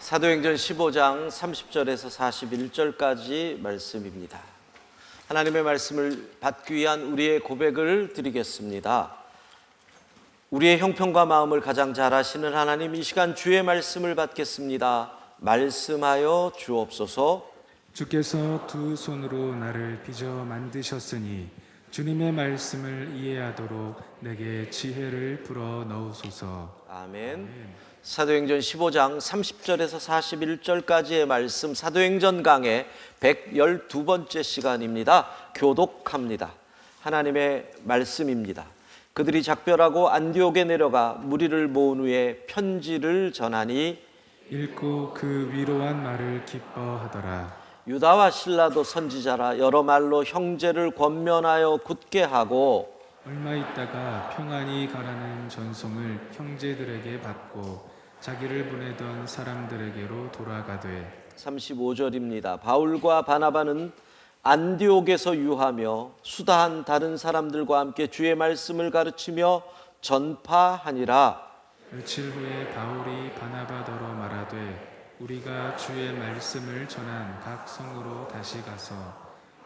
사도행전 15장 30절에서 41절까지 말씀입니다. 하나님의 말씀을 받기 위한 우리의 고백을 드리겠습니다. 우리의 형편과 마음을 가장 잘 아시는 하나님, 이 시간 주의 말씀을 받겠습니다. 말씀하여 주옵소서. 주께서 두 손으로 나를 빚어 만드셨으니 주님의 말씀을 이해하도록 내게 지혜를 불어 넣으소서. 아멘. 사도행전 15장 30절에서 41절까지의 말씀, 사도행전 강의 112번째 시간입니다. 교독합니다. 하나님의 말씀입니다. 그들이 작별하고 안디옥에 내려가 무리를 모은 후에 편지를 전하니 읽고 그 위로한 말을 기뻐하더라. 유다와 실라도 선지자라 여러 말로 형제를 권면하여 굳게 하고 얼마 있다가 평안히 가라는 전송을 형제들에게 받고 자기를 보내던 사람들에게로 돌아가되 35절입니다. 바울과 바나바는 안디옥에서 유하며 수다한 다른 사람들과 함께 주의 말씀을 가르치며 전파하니라. 며칠 후에 바울이 바나바더러 말하되 우리가 주의 말씀을 전한 각 성으로 다시 가서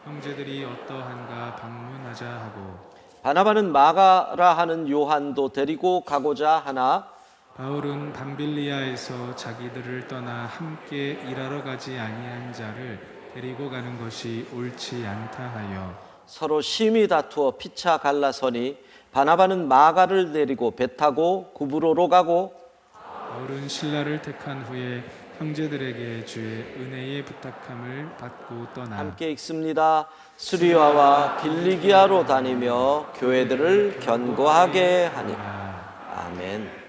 형제들이 어떠한가 방문하자 하고 바나바는 마가라 하는 요한도 데리고 가고자 하나 바울은 밤빌리아에서 자기들을 떠나 함께 일하러 가지 아니한 자를 데리고 가는 것이 옳지 않다 하여 서로 심히 다투어 피차 갈라서니 바나바는 마가를 데리고 배 타고 구브로로 가고 바울은 신라를 택한 후에 형제들에게 주의 은혜의 부탁함을 받고 떠나 함께 읽습니다. 수리아와 길리기아로 다니며 교회들을 견고하게 하니라. 아멘.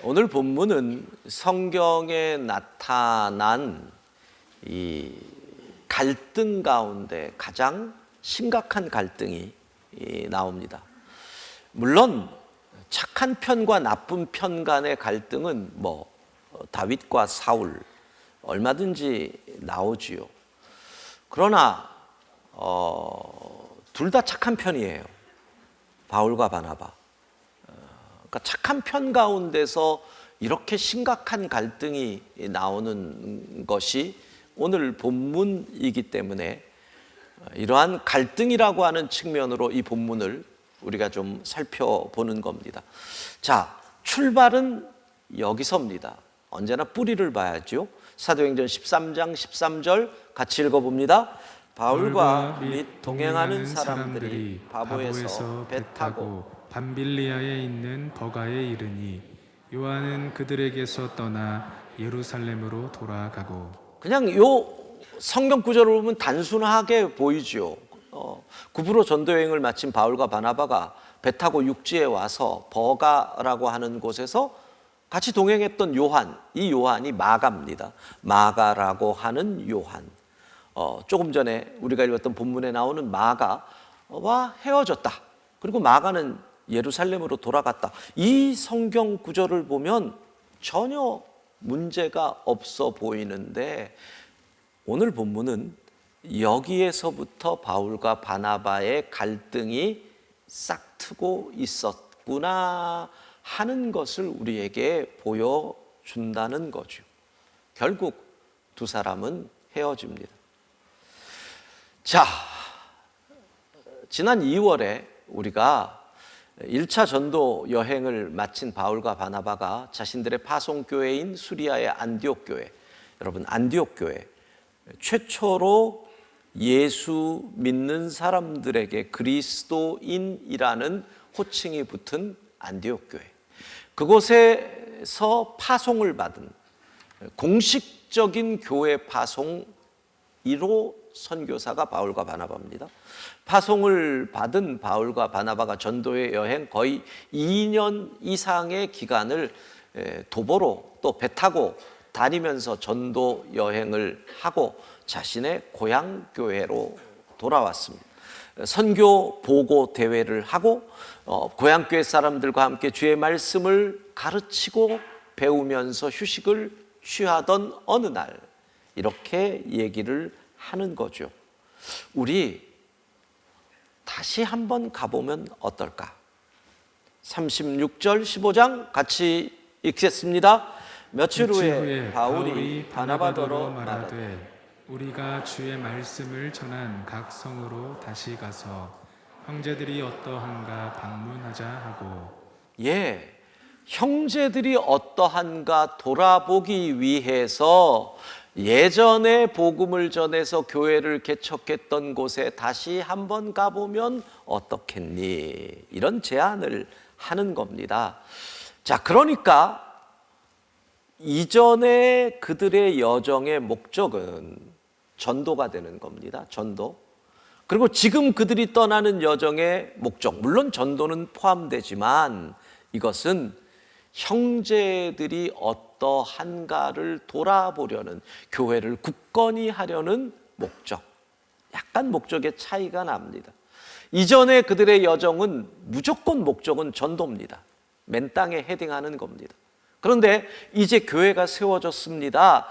오늘 본문은 성경에 나타난 이 갈등 가운데 가장 심각한 갈등이 나옵니다. 물론 착한 편과 나쁜 편 간의 갈등은 다윗과 사울 얼마든지 나오지요. 그러나 둘 다 착한 편이에요. 바울과 바나바. 그러니까 착한 편 가운데서 이렇게 심각한 갈등이 나오는 것이 오늘 본문이기 때문에 이러한 갈등이라고 하는 측면으로 이 본문을 우리가 좀 살펴보는 겁니다. 자, 출발은 여기서입니다. 언제나 뿌리를 봐야죠. 사도행전 13장 13절 같이 읽어봅니다. 바울과 및 동행하는 사람들이 바보에서 배 타고 밤빌리아에 있는 버가에 이르니 요한은 그들에게서 떠나 예루살렘으로 돌아가고 그냥 요 성경 구절을 보면 단순하게 보이죠. 구브로 전도여행을 마친 바울과 바나바가 배 타고 육지에 와서 버가라고 하는 곳에서 같이 동행했던 요한, 이 요한이 마가입니다. 마가라고 하는 요한. 조금 전에 우리가 읽었던 본문에 나오는 마가와 헤어졌다. 그리고 마가는 예루살렘으로 돌아갔다. 이 성경 구절을 보면 전혀 문제가 없어 보이는데 오늘 본문은 여기에서부터 바울과 바나바의 갈등이 싹트고 있었구나 하는 것을 우리에게 보여준다는 거죠. 결국 두 사람은 헤어집니다. 자, 지난 2월에 우리가 1차 전도 여행을 마친 바울과 바나바가 자신들의 파송교회인 수리아의 안디옥 교회, 여러분 안디옥 교회 최초로 예수 믿는 사람들에게 그리스도인이라는 호칭이 붙은 안디옥 교회, 그곳에서 파송을 받은 공식적인 교회 파송 1호 선교사가 바울과 바나바입니다. 파송을 받은 바울과 바나바가 전도의 여행 거의 2년 이상의 기간을 도보로 또 배 타고 다니면서 전도 여행을 하고 자신의 고향 교회로 돌아왔습니다. 선교 보고 대회를 하고 고향 교회 사람들과 함께 주의 말씀을 가르치고 배우면서 휴식을 취하던 어느 날 이렇게 얘기를 하는 거죠. 우리 다시 한번 가보면 어떨까? 36절 15장 같이 읽겠습니다. 며칠 후에 바울이 바나바더로 말하되 우리가 주의 말씀을 전한 각 성으로 다시 가서 형제들이 어떠한가 방문하자 하고 형제들이 어떠한가 돌아보기 위해서 예전에 복음을 전해서 교회를 개척했던 곳에 다시 한번 가보면 어떻겠니? 이런 제안을 하는 겁니다. 자, 그러니까 이전에 그들의 여정의 목적은 전도가 되는 겁니다. 전도. 그리고 지금 그들이 떠나는 여정의 목적, 물론 전도는 포함되지만 이것은 형제들이 어떠한가를 돌아보려는, 교회를 굳건히 하려는 목적. 약간 목적의 차이가 납니다. 이전에 그들의 여정은 무조건 목적은 전도입니다. 맨 땅에 헤딩하는 겁니다. 그런데 이제 교회가 세워졌습니다.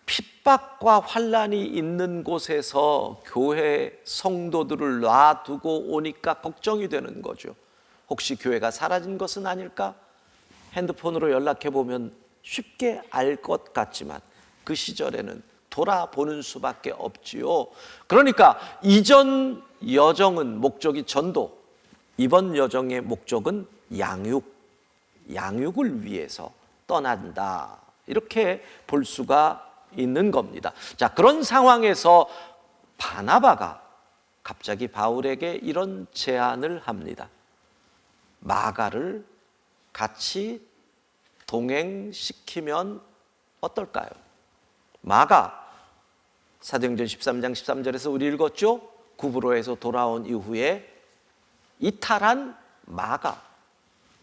핍박과 환난이 있는 곳에서 교회 성도들을 놔두고 오니까 걱정이 되는 거죠. 혹시 교회가 사라진 것은 아닐까? 핸드폰으로 연락해 보면 쉽게 알 것 같지만 그 시절에는 돌아보는 수밖에 없지요. 그러니까 이전 여정은 목적이 전도, 이번 여정의 목적은 양육을 위해서 떠난다. 이렇게 볼 수가 있는 겁니다. 자, 그런 상황에서 바나바가 갑자기 바울에게 이런 제안을 합니다. 마가를 같이 동행시키면 어떨까요? 마가, 사도행전 13장 13절에서 우리 읽었죠? 구브로에서 돌아온 이후에 이탈한 마가,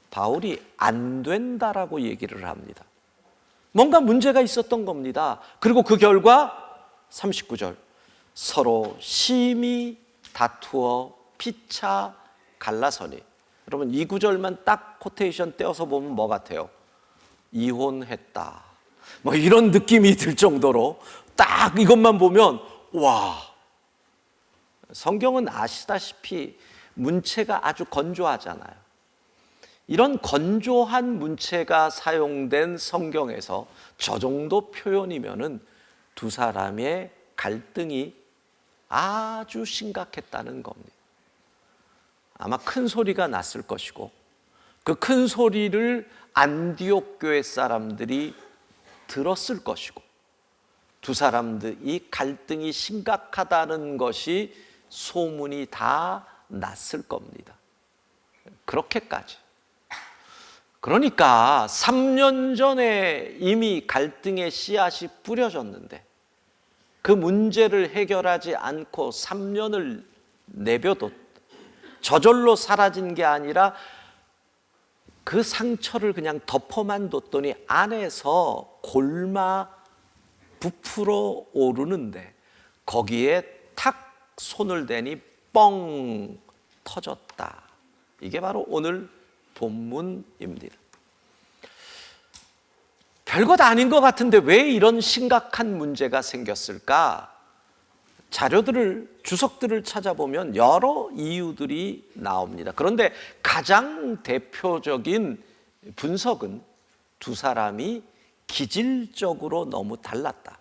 바울이 안 된다라고 얘기를 합니다. 뭔가 문제가 있었던 겁니다. 그리고 그 결과 39절, 서로 심히 다투어 피차 갈라서니. 여러분 이 구절만 딱 코테이션 떼어서 보면 뭐 같아요? 이혼했다, 뭐 이런 느낌이 들 정도로 딱 이것만 보면 와, 성경은 아시다시피 문체가 아주 건조하잖아요. 이런 건조한 문체가 사용된 성경에서 저 정도 표현이면은 두 사람의 갈등이 아주 심각했다는 겁니다. 아마 큰 소리가 났을 것이고 그 큰 소리를 안디옥 교회 사람들이 들었을 것이고 두 사람들이 갈등이 심각하다는 것이 소문이 다 났을 겁니다. 그렇게까지. 그러니까 3년 전에 이미 갈등의 씨앗이 뿌려졌는데 그 문제를 해결하지 않고 3년을 내버렸다. 저절로 사라진 게 아니라 그 상처를 그냥 덮어만 뒀더니 안에서 골마 부풀어 오르는데 거기에 탁 손을 대니 뻥 터졌다. 이게 바로 오늘 본문입니다. 별것 아닌 것 같은데 왜 이런 심각한 문제가 생겼을까? 주석들을 찾아보면 여러 이유들이 나옵니다. 그런데 가장 대표적인 분석은 두 사람이 기질적으로 너무 달랐다.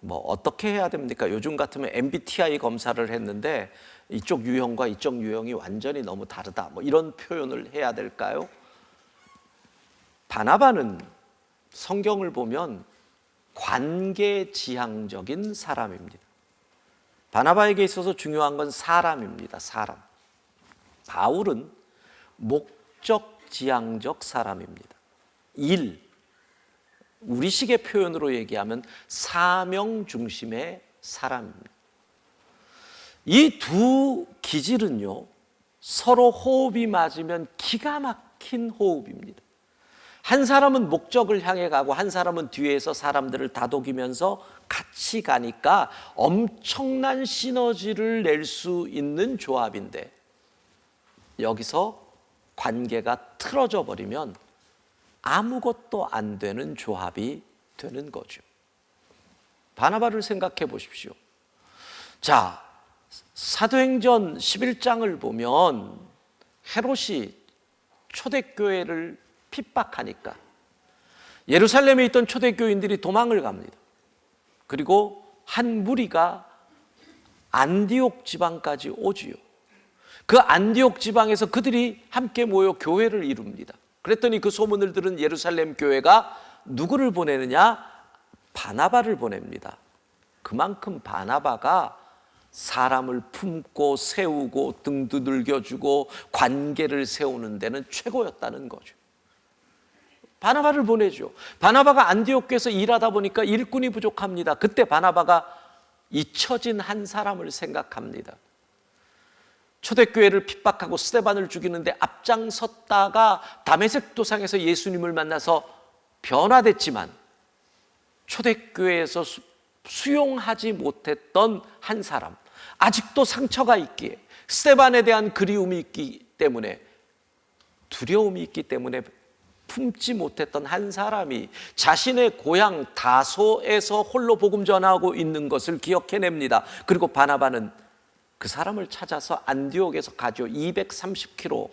뭐 어떻게 해야 됩니까? 요즘 같으면 MBTI 검사를 했는데 이쪽 유형과 이쪽 유형이 완전히 너무 다르다. 뭐 이런 표현을 해야 될까요? 바나바는 성경을 보면 관계지향적인 사람입니다. 바나바에게 있어서 중요한 건 사람입니다. 사람. 바울은 목적지향적 사람입니다. 일, 우리식의 표현으로 얘기하면 사명 중심의 사람입니다. 이 두 기질은요, 서로 호흡이 맞으면 기가 막힌 호흡입니다. 한 사람은 목적을 향해 가고 한 사람은 뒤에서 사람들을 다독이면서 같이 가니까 엄청난 시너지를 낼 수 있는 조합인데 여기서 관계가 틀어져 버리면 아무것도 안 되는 조합이 되는 거죠. 바나바를 생각해 보십시오. 자, 사도행전 11장을 보면 헤롯이 초대교회를 핍박하니까 예루살렘에 있던 초대교인들이 도망을 갑니다. 그리고 한 무리가 안디옥 지방까지 오지요. 그 안디옥 지방에서 그들이 함께 모여 교회를 이룹니다. 그랬더니 그 소문을 들은 예루살렘 교회가 누구를 보내느냐? 바나바를 보냅니다. 그만큼 바나바가 사람을 품고 세우고 등 두들겨주고 관계를 세우는 데는 최고였다는 거죠. 바나바를 보내죠. 바나바가 안디옥 교회에서 일하다 보니까 일꾼이 부족합니다. 그때 바나바가 잊혀진 한 사람을 생각합니다. 초대교회를 핍박하고 스데반을 죽이는데 앞장섰다가 다메섹 도상에서 예수님을 만나서 변화됐지만 초대교회에서 수용하지 못했던 한 사람, 아직도 상처가 있기에, 스데반에 대한 그리움이 있기 때문에, 두려움이 있기 때문에 품지 못했던 한 사람이 자신의 고향 다소에서 홀로 복음 전하고 있는 것을 기억해냅니다. 그리고 바나바는 그 사람을 찾아서 안디옥에서 가죠. 230km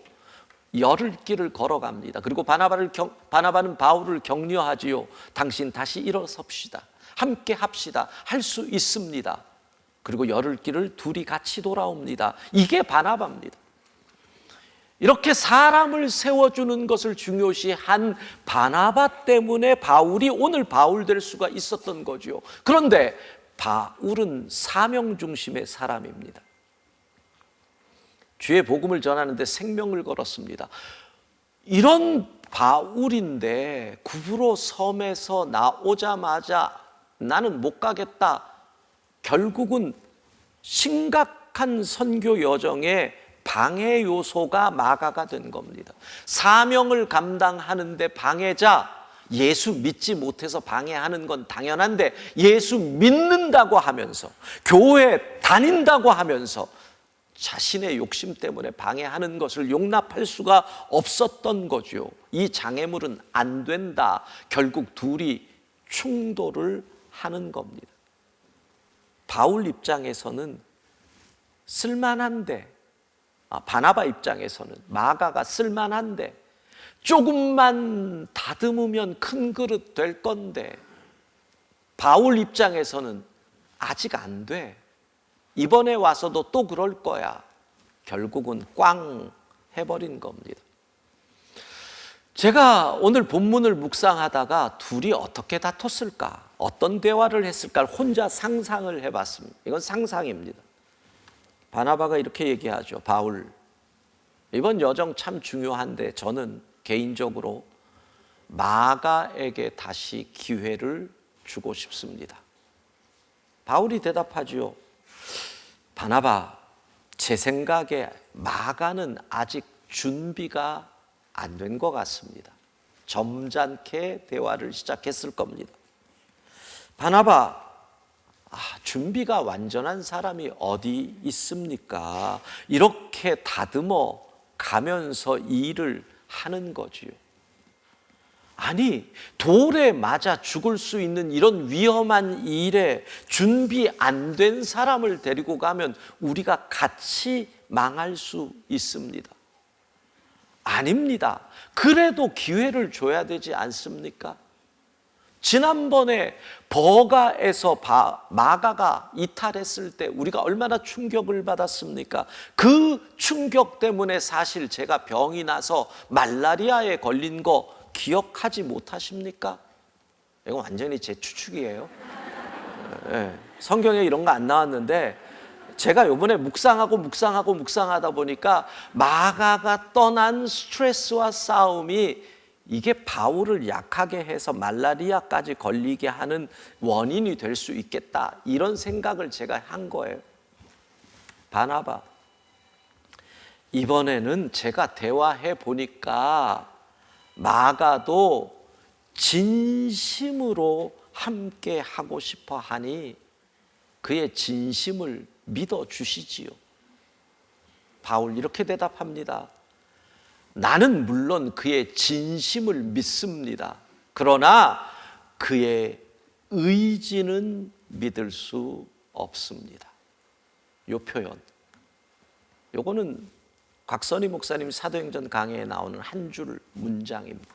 열흘 길을 걸어갑니다. 그리고 바나바는 바울을 격려하지요. 당신 다시 일어섭시다. 함께 합시다. 할 수 있습니다. 그리고 열흘 길을 둘이 같이 돌아옵니다. 이게 바나바입니다. 이렇게 사람을 세워주는 것을 중요시한 바나바 때문에 바울이 오늘 바울 될 수가 있었던 거죠. 그런데 바울은 사명 중심의 사람입니다. 주의 복음을 전하는데 생명을 걸었습니다. 이런 바울인데 구브로 섬에서 나오자마자 나는 못 가겠다. 결국은 심각한 선교 여정에 방해 요소가 마가가 된 겁니다. 사명을 감당하는데 방해자, 예수 믿지 못해서 방해하는 건 당연한데 예수 믿는다고 하면서 교회 다닌다고 하면서 자신의 욕심 때문에 방해하는 것을 용납할 수가 없었던 거죠. 이 장애물은 안 된다. 결국 둘이 충돌을 하는 겁니다. 바울 입장에서는 쓸만한데, 바나바 입장에서는 마가가 쓸만한데, 조금만 다듬으면 큰 그릇 될 건데, 바울 입장에서는 아직 안 돼. 이번에 와서도 또 그럴 거야. 결국은 꽝 해버린 겁니다. 제가 오늘 본문을 묵상하다가 둘이 어떻게 다퉜을까? 어떤 대화를 했을까? 혼자 상상을 해봤습니다. 이건 상상입니다. 바나바가 이렇게 얘기하죠. 바울, 이번 여정 참 중요한데 저는 개인적으로 마가에게 다시 기회를 주고 싶습니다. 바울이 대답하죠. 바나바, 제 생각에 마가는 아직 준비가 안 된 것 같습니다. 점잖게 대화를 시작했을 겁니다. 바나바, 준비가 완전한 사람이 어디 있습니까? 이렇게 다듬어 가면서 일을 하는 거지요. 아니, 돌에 맞아 죽을 수 있는 이런 위험한 일에 준비 안 된 사람을 데리고 가면 우리가 같이 망할 수 있습니다. 아닙니다. 그래도 기회를 줘야 되지 않습니까? 지난번에 버가에서 마가가 이탈했을 때 우리가 얼마나 충격을 받았습니까? 그 충격 때문에 사실 제가 병이 나서 말라리아에 걸린 거 기억하지 못하십니까? 이건 완전히 제 추측이에요. 네, 성경에 이런 거 안 나왔는데 제가 이번에 묵상하다 보니까 마가가 떠난 스트레스와 싸움이 이게 바울을 약하게 해서 말라리아까지 걸리게 하는 원인이 될 수 있겠다, 이런 생각을 제가 한 거예요. 바나바, 이번에는 제가 대화해 보니까 마가도 진심으로 함께 하고 싶어 하니 그의 진심을 믿어 주시지요. 바울 이렇게 대답합니다. 나는 물론 그의 진심을 믿습니다. 그러나 그의 의지는 믿을 수 없습니다. 이 표현, 요거는 곽선희 목사님 사도행전 강해에 나오는 한 줄 문장입니다.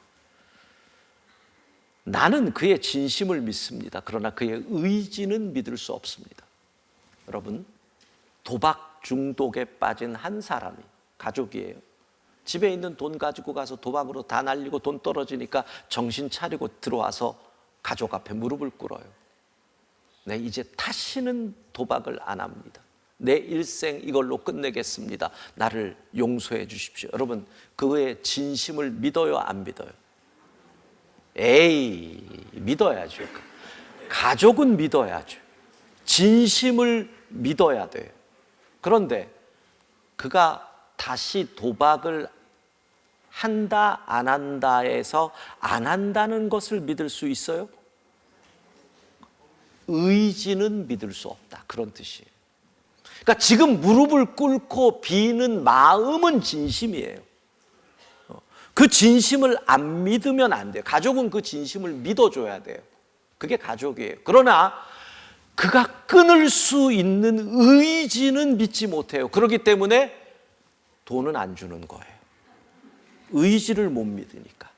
나는 그의 진심을 믿습니다. 그러나 그의 의지는 믿을 수 없습니다. 여러분, 도박 중독에 빠진 한 사람이, 가족이에요. 집에 있는 돈 가지고 가서 도박으로 다 날리고 돈 떨어지니까 정신 차리고 들어와서 가족 앞에 무릎을 꿇어요. 네, 이제 다시는 도박을 안 합니다. 내 일생 이걸로 끝내겠습니다. 나를 용서해 주십시오. 여러분, 그의 진심을 믿어요, 안 믿어요? 에이, 믿어야죠. 가족은 믿어야죠. 진심을 믿어야 돼요. 그런데 그가 다시 도박을 한다, 안 한다에서 안 한다는 것을 믿을 수 있어요? 의지는 믿을 수 없다. 그런 뜻이에요. 그러니까 지금 무릎을 꿇고 비는 마음은 진심이에요. 그 진심을 안 믿으면 안 돼요. 가족은 그 진심을 믿어줘야 돼요. 그게 가족이에요. 그러나 그가 끊을 수 있는 의지는 믿지 못해요. 그렇기 때문에 돈은 안 주는 거예요. 의지를 못 믿으니까.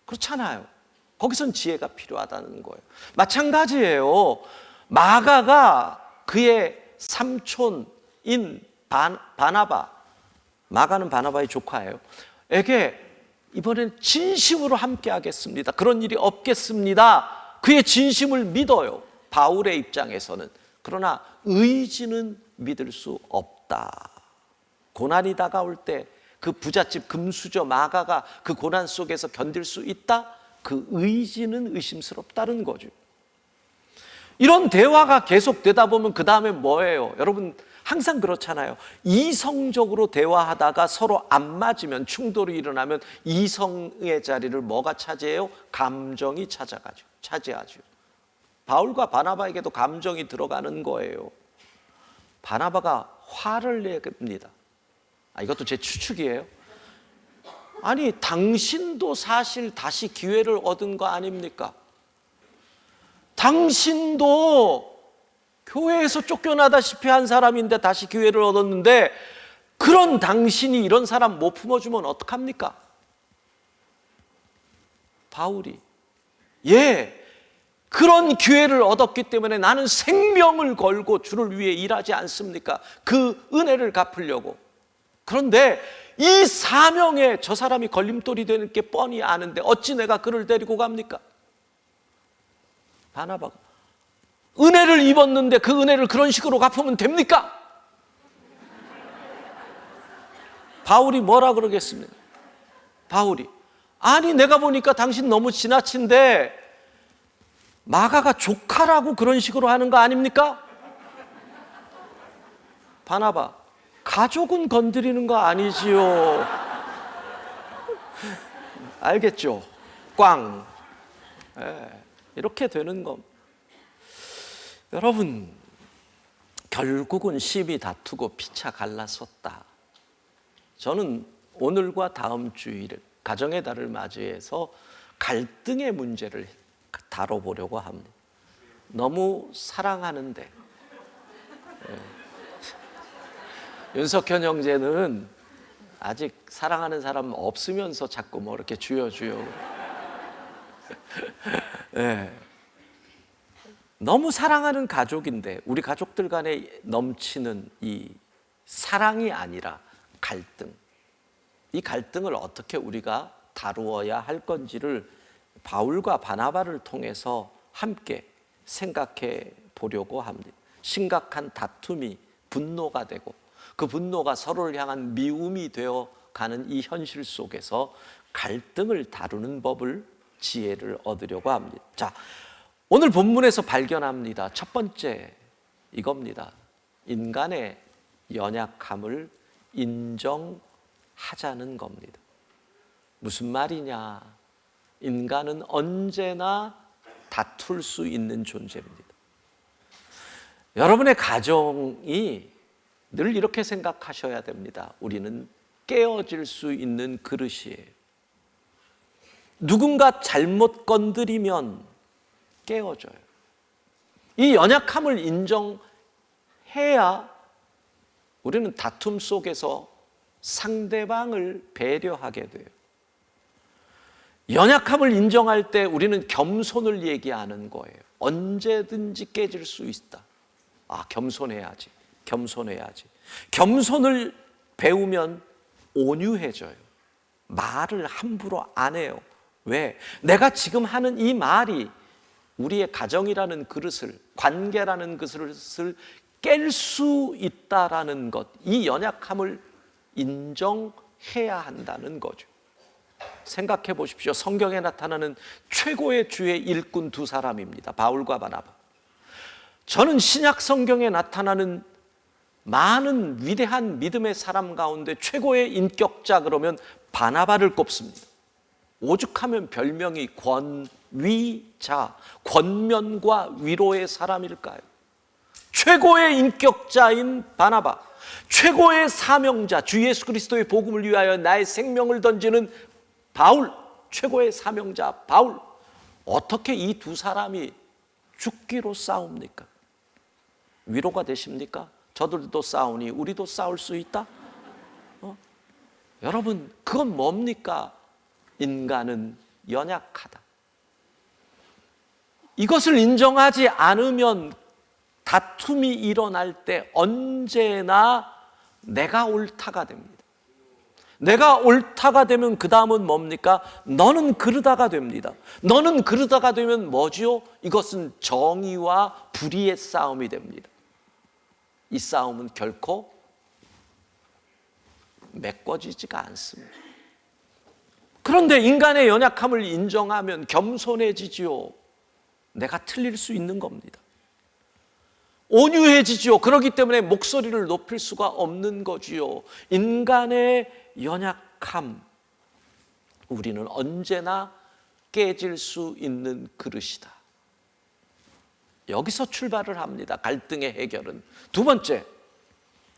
그렇잖아요. 거기선 지혜가 필요하다는 거예요. 마찬가지예요. 마가가 그의 삼촌인 바나바, 마가는 바나바의 조카예요, 에게 이번엔 진심으로 함께 하겠습니다. 그런 일이 없겠습니다. 그의 진심을 믿어요. 바울의 입장에서는. 그러나 의지는 믿을 수 없다. 고난이 다가올 때 그 부잣집 금수저 마가가 그 고난 속에서 견딜 수 있다? 그 의지는 의심스럽다는 거죠. 이런 대화가 계속되다 보면 그 다음에 뭐예요? 여러분, 항상 그렇잖아요. 이성적으로 대화하다가 서로 안 맞으면, 충돌이 일어나면 이성의 자리를 뭐가 차지해요? 감정이 차지하죠. 바울과 바나바에게도 감정이 들어가는 거예요. 바나바가 화를 냅니다. 이것도 제 추측이에요. 아니, 당신도 사실 다시 기회를 얻은 거 아닙니까? 당신도 교회에서 쫓겨나다시피 한 사람인데 다시 기회를 얻었는데, 그런 당신이 이런 사람 못 품어주면 어떡합니까? 바울이, 그런 기회를 얻었기 때문에 나는 생명을 걸고 주를 위해 일하지 않습니까? 그 은혜를 갚으려고. 그런데 이 사명에 저 사람이 걸림돌이 되는 게 뻔히 아는데 어찌 내가 그를 데리고 갑니까? 바나바가 은혜를 입었는데 그 은혜를 그런 식으로 갚으면 됩니까? 바울이 뭐라 그러겠습니까? 바울이, 아니 내가 보니까 당신 너무 지나친데 마가가 조카라고 그런 식으로 하는 거 아닙니까? 바나바, 가족은 건드리는 거 아니지요. 알겠죠? 꽝. 이렇게 되는 겁니다. 여러분, 결국은 심히 다투고 피차 갈라섰다. 저는 오늘과 다음 주일 가정의 달을 맞이해서 갈등의 문제를 다뤄보려고 합니다. 너무 사랑하는데, 윤석현 형제는 아직 사랑하는 사람 없으면서 자꾸 뭐 이렇게 주여 너무 사랑하는 가족인데, 우리 가족들 간에 넘치는 이 사랑이 아니라 갈등, 이 갈등을 어떻게 우리가 다루어야 할 건지를 바울과 바나바를 통해서 함께 생각해 보려고 합니다. 심각한 다툼이 분노가 되고 그 분노가 서로를 향한 미움이 되어 가는 이 현실 속에서 갈등을 다루는 법을, 지혜를 얻으려고 합니다. 자, 오늘 본문에서 발견합니다. 첫 번째 이겁니다. 인간의 연약함을 인정하자는 겁니다. 무슨 말이냐? 인간은 언제나 다툴 수 있는 존재입니다. 여러분의 가정이 늘 이렇게 생각하셔야 됩니다. 우리는 깨어질 수 있는 그릇이에요. 누군가 잘못 건드리면 깨어져요. 이 연약함을 인정해야 우리는 다툼 속에서 상대방을 배려하게 돼요. 연약함을 인정할 때 우리는 겸손을 얘기하는 거예요. 언제든지 깨질 수 있다. 겸손해야지. 겸손해야지. 겸손을 배우면 온유해져요. 말을 함부로 안 해요. 왜? 내가 지금 하는 이 말이 우리의 가정이라는 그릇을, 관계라는 그릇을 깰 수 있다라는 것, 이 연약함을 인정해야 한다는 거죠. 생각해 보십시오. 성경에 나타나는 최고의 주의 일꾼 두 사람입니다. 바울과 바나바. 저는 신약 성경에 나타나는 많은 위대한 믿음의 사람 가운데 최고의 인격자 그러면 바나바를 꼽습니다. 오죽하면 별명이 권위자, 권면과 위로의 사람일까요? 최고의 인격자인 바나바, 최고의 사명자, 주 예수 그리스도의 복음을 위하여 나의 생명을 던지는 바울, 최고의 사명자 바울. 어떻게 이 두 사람이 죽기로 싸웁니까? 위로가 되십니까? 저들도 싸우니 우리도 싸울 수 있다? 여러분, 그건 뭡니까? 인간은 연약하다. 이것을 인정하지 않으면 다툼이 일어날 때 언제나 내가 옳다가 됩니다. 내가 옳다가 되면 그 다음은 뭡니까? 너는 그르다가 됩니다. 너는 그르다가 되면 뭐지요? 이것은 정의와 불의의 싸움이 됩니다. 이 싸움은 결코 메꿔지지가 않습니다. 그런데 인간의 연약함을 인정하면 겸손해지지요. 내가 틀릴 수 있는 겁니다. 온유해지지요. 그렇기 때문에 목소리를 높일 수가 없는 거지요. 인간의 연약함, 우리는 언제나 깨질 수 있는 그릇이다. 여기서 출발을 합니다. 갈등의 해결은. 두 번째,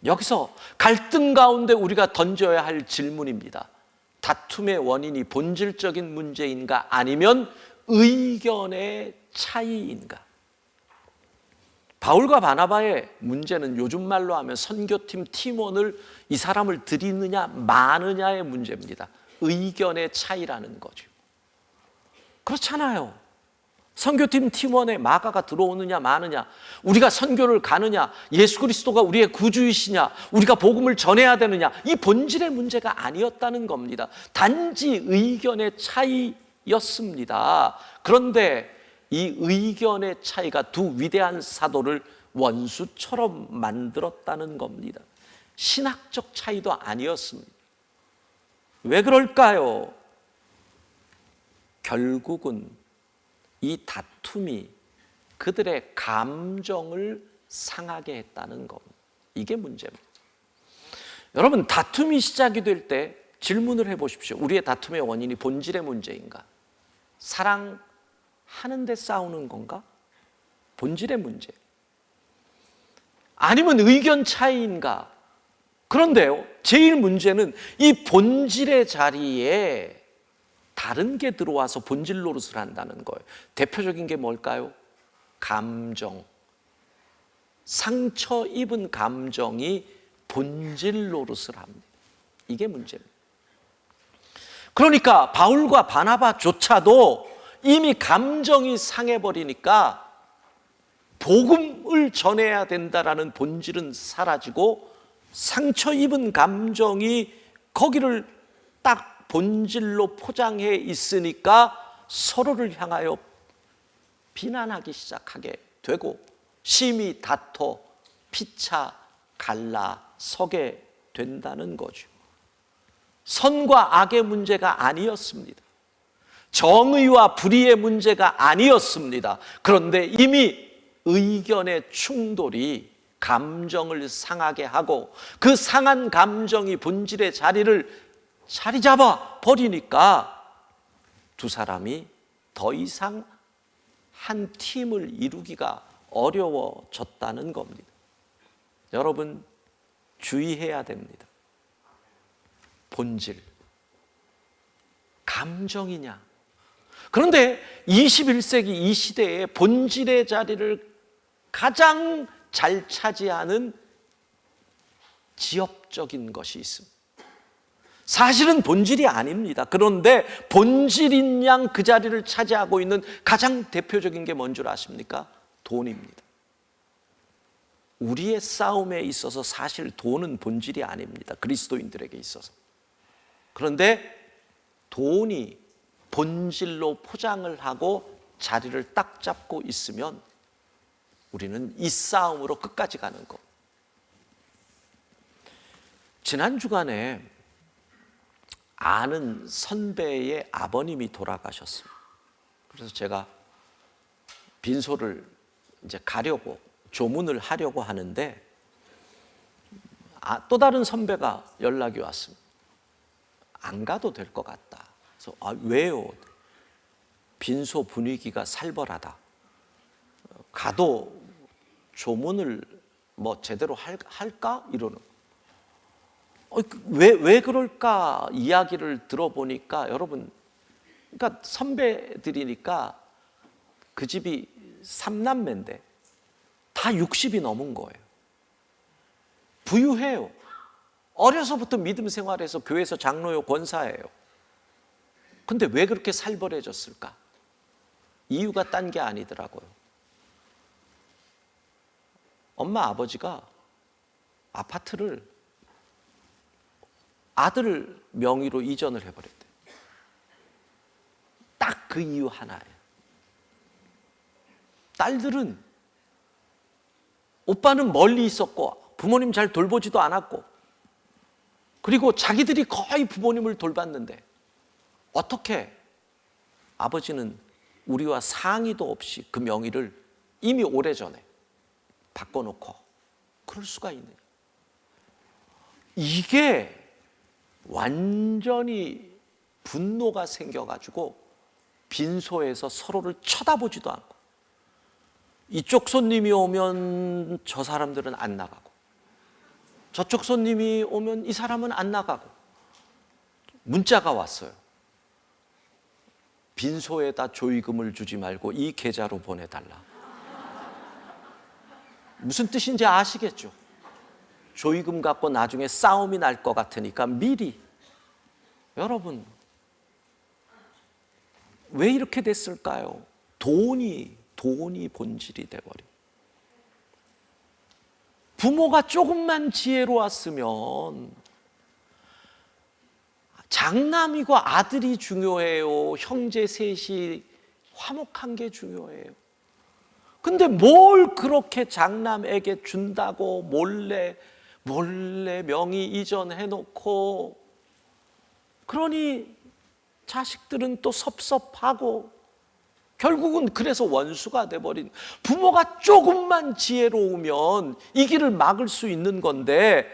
여기서 갈등 가운데 우리가 던져야 할 질문입니다. 다툼의 원인이 본질적인 문제인가 아니면 의견의 차이인가? 바울과 바나바의 문제는 요즘 말로 하면 선교팀 팀원을 이 사람을 들이느냐 마느냐의 문제입니다. 의견의 차이라는 거죠. 그렇잖아요. 선교팀 팀원에 마가가 들어오느냐 마느냐, 우리가 선교를 가느냐, 예수 그리스도가 우리의 구주이시냐, 우리가 복음을 전해야 되느냐, 이 본질의 문제가 아니었다는 겁니다. 단지 의견의 차이였습니다. 그런데 이 의견의 차이가 두 위대한 사도를 원수처럼 만들었다는 겁니다. 신학적 차이도 아니었습니다. 왜 그럴까요? 결국은 이 다툼이 그들의 감정을 상하게 했다는 겁니다. 이게 문제입니다. 여러분, 다툼이 시작이 될 때 질문을 해보십시오. 우리의 다툼의 원인이 본질의 문제인가? 사랑하는데 싸우는 건가? 본질의 문제. 아니면 의견 차이인가? 그런데요, 제일 문제는 이 본질의 자리에 다른 게 들어와서 본질 노릇을 한다는 거예요. 대표적인 게 뭘까요? 감정. 상처 입은 감정이 본질 노릇을 합니다. 이게 문제입니다. 그러니까 바울과 바나바조차도 이미 감정이 상해버리니까 복음을 전해야 된다라는 본질은 사라지고 상처 입은 감정이 거기를 딱 본질로 포장해 있으니까 서로를 향하여 비난하기 시작하게 되고 심히 다퉈 피차 갈라 서게 된다는 거죠. 선과 악의 문제가 아니었습니다. 정의와 불의의 문제가 아니었습니다. 그런데 이미 의견의 충돌이 감정을 상하게 하고 그 상한 감정이 본질의 자리를 자리 잡아 버리니까 두 사람이 더 이상 한 팀을 이루기가 어려워졌다는 겁니다. 여러분, 주의해야 됩니다. 본질, 감정이냐? 그런데 21세기 이 시대에 본질의 자리를 가장 잘 차지하는 지엽적인 것이 있습니다. 사실은 본질이 아닙니다. 그런데 본질인 양 그 자리를 차지하고 있는 가장 대표적인 게 뭔 줄 아십니까? 돈입니다. 우리의 싸움에 있어서 사실 돈은 본질이 아닙니다. 그리스도인들에게 있어서. 그런데 돈이 본질로 포장을 하고 자리를 딱 잡고 있으면 우리는 이 싸움으로 끝까지 가는 거. 지난 주간에 아는 선배의 아버님이 돌아가셨습니다. 그래서 제가 빈소를 이제 가려고 조문을 하려고 하는데 또 다른 선배가 연락이 왔습니다. 안 가도 될 것 같다. 그래서 왜요? 빈소 분위기가 살벌하다. 가도 조문을 뭐 제대로 할까? 이러는. 왜 그럴까 이야기를 들어보니까 여러분, 그러니까 선배들이니까 그 집이 3남매인데 다 60이 넘은 거예요. 부유해요. 어려서부터 믿음 생활해서 교회에서 장로요 권사예요. 근데 왜 그렇게 살벌해졌을까? 이유가 딴 게 아니더라고요. 엄마 아버지가 아파트를 아들 명의로 이전을 해버렸대요. 딱 그 이유 하나예요. 딸들은 오빠는 멀리 있었고 부모님 잘 돌보지도 않았고 그리고 자기들이 거의 부모님을 돌봤는데 어떻게 아버지는 우리와 상의도 없이 그 명의를 이미 오래전에 바꿔놓고 그럴 수가 있느냐. 이게 완전히 분노가 생겨가지고 빈소에서 서로를 쳐다보지도 않고 이쪽 손님이 오면 저 사람들은 안 나가고 저쪽 손님이 오면 이 사람은 안 나가고 문자가 왔어요. 빈소에다 조의금을 주지 말고 이 계좌로 보내달라. 무슨 뜻인지 아시겠죠? 조의금 갖고 나중에 싸움이 날 것 같으니까 미리. 여러분, 왜 이렇게 됐을까요? 돈이 본질이 돼버려. 부모가 조금만 지혜로웠으면 장남이고 아들이 중요해요. 형제 셋이 화목한 게 중요해요. 근데 뭘 그렇게 장남에게 준다고 몰래 명의 이전해놓고, 그러니 자식들은 또 섭섭하고 결국은 그래서 원수가 돼버린. 부모가 조금만 지혜로우면 이 길을 막을 수 있는 건데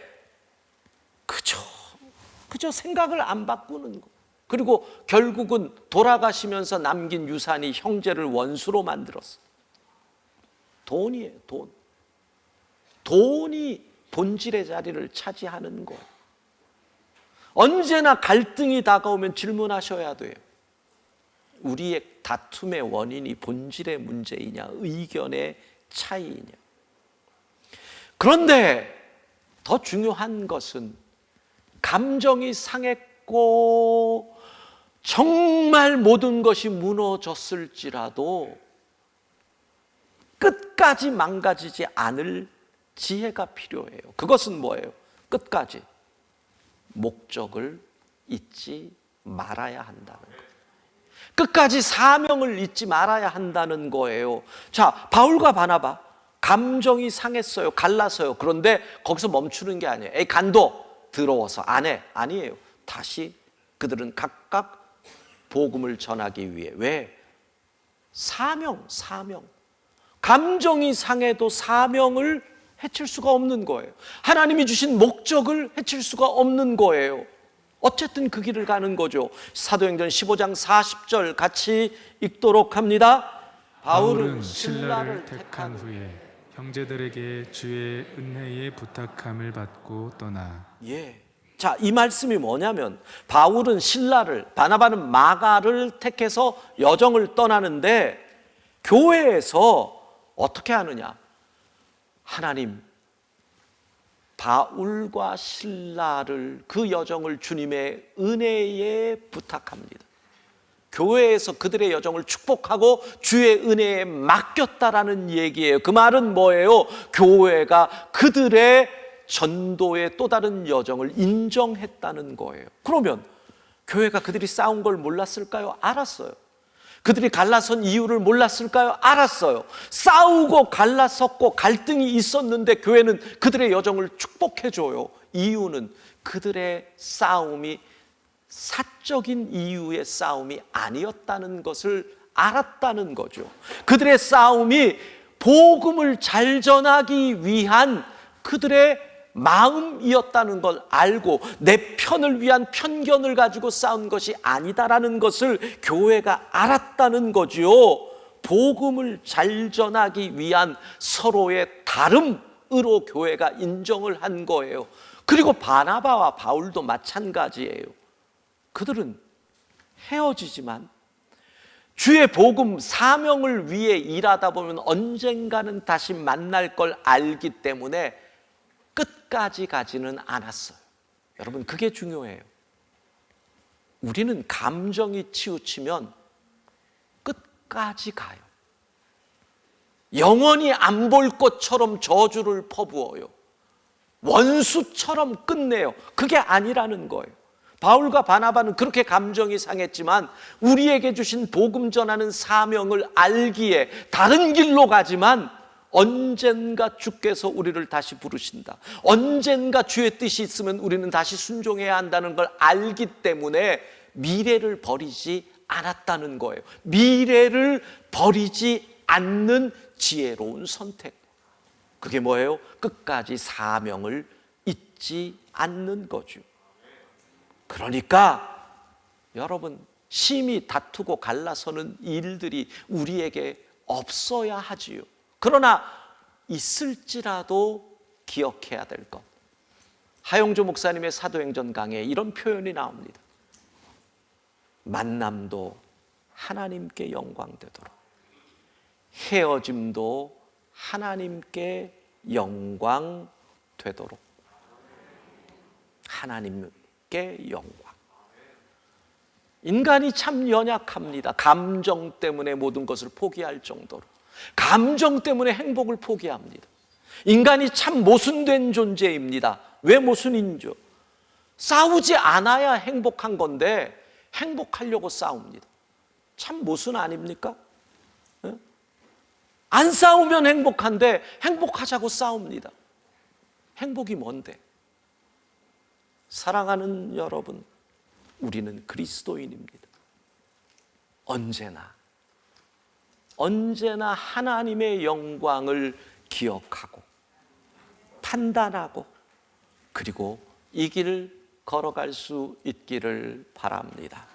그저 생각을 안 바꾸는 거. 그리고 결국은 돌아가시면서 남긴 유산이 형제를 원수로 만들었어. 돈이에요, 돈. 돈이 본질의 자리를 차지하는 거예요. 언제나 갈등이 다가오면 질문하셔야 돼요. 우리의 다툼의 원인이 본질의 문제이냐, 의견의 차이이냐. 그런데 더 중요한 것은 감정이 상했고 정말 모든 것이 무너졌을지라도 끝까지 망가지지 않을 지혜가 필요해요. 그것은 뭐예요? 끝까지 목적을 잊지 말아야 한다는 거예요. 끝까지 사명을 잊지 말아야 한다는 거예요. 자, 바울과 바나바 감정이 상했어요. 갈라서요. 그런데 거기서 멈추는 게 아니에요. 에이, 간도 더러워서 안 해. 아니에요. 다시 그들은 각각 복음을 전하기 위해. 왜? 사명. 감정이 상해도 사명을 해칠 수가 없는 거예요. 하나님이 주신 목적을 해칠 수가 없는 거예요. 어쨌든 그 길을 가는 거죠. 사도행전 15장 40절 같이 읽도록 합니다. 바울은 신라를 택한 후에 형제들에게 주의 은혜에 부탁함을 받고 떠나. 예. 자, 이 말씀이 뭐냐면 바울은 신라를, 바나바는 마가를 택해서 여정을 떠나는데 교회에서 어떻게 하느냐? 하나님, 바울과 실라를, 그 여정을 주님의 은혜에 부탁합니다. 교회에서 그들의 여정을 축복하고 주의 은혜에 맡겼다라는 얘기예요. 그 말은 뭐예요? 교회가 그들의 전도의 또 다른 여정을 인정했다는 거예요. 그러면 교회가 그들이 싸운 걸 몰랐을까요? 알았어요. 그들이 갈라선 이유를 몰랐을까요? 알았어요. 싸우고 갈라섰고 갈등이 있었는데 교회는 그들의 여정을 축복해줘요. 이유는 그들의 싸움이 사적인 이유의 싸움이 아니었다는 것을 알았다는 거죠. 그들의 싸움이 복음을 잘 전하기 위한 그들의 마음이었다는 걸 알고 내 편을 위한 편견을 가지고 싸운 것이 아니다라는 것을 교회가 알았다는 거지요. 복음을 잘 전하기 위한 서로의 다름으로 교회가 인정을 한 거예요. 그리고 바나바와 바울도 마찬가지예요. 그들은 헤어지지만 주의 복음 사명을 위해 일하다 보면 언젠가는 다시 만날 걸 알기 때문에 끝까지 가지는 않았어요. 여러분, 그게 중요해요. 우리는 감정이 치우치면 끝까지 가요. 영원히 안 볼 것처럼 저주를 퍼부어요. 원수처럼 끝내요. 그게 아니라는 거예요. 바울과 바나바는 그렇게 감정이 상했지만 우리에게 주신 복음 전하는 사명을 알기에 다른 길로 가지만 언젠가 주께서 우리를 다시 부르신다. 언젠가 주의 뜻이 있으면 우리는 다시 순종해야 한다는 걸 알기 때문에 미래를 버리지 않았다는 거예요. 미래를 버리지 않는 지혜로운 선택. 그게 뭐예요? 끝까지 사명을 잊지 않는 거죠. 그러니까 여러분, 심히 다투고 갈라서는 일들이 우리에게 없어야 하지요. 그러나 있을지라도 기억해야 될 것. 하용조 목사님의 사도행전 강해에 이런 표현이 나옵니다. 만남도 하나님께 영광되도록, 헤어짐도 하나님께 영광되도록. 하나님께 영광. 인간이 참 연약합니다. 감정 때문에 모든 것을 포기할 정도로. 감정 때문에 행복을 포기합니다. 인간이 참 모순된 존재입니다. 왜 모순인죠? 싸우지 않아야 행복한 건데 행복하려고 싸웁니다. 참 모순 아닙니까? 안 싸우면 행복한데 행복하자고 싸웁니다. 행복이 뭔데? 사랑하는 여러분, 우리는 그리스도인입니다. 언제나 하나님의 영광을 기억하고 판단하고 그리고 이 길을 걸어갈 수 있기를 바랍니다.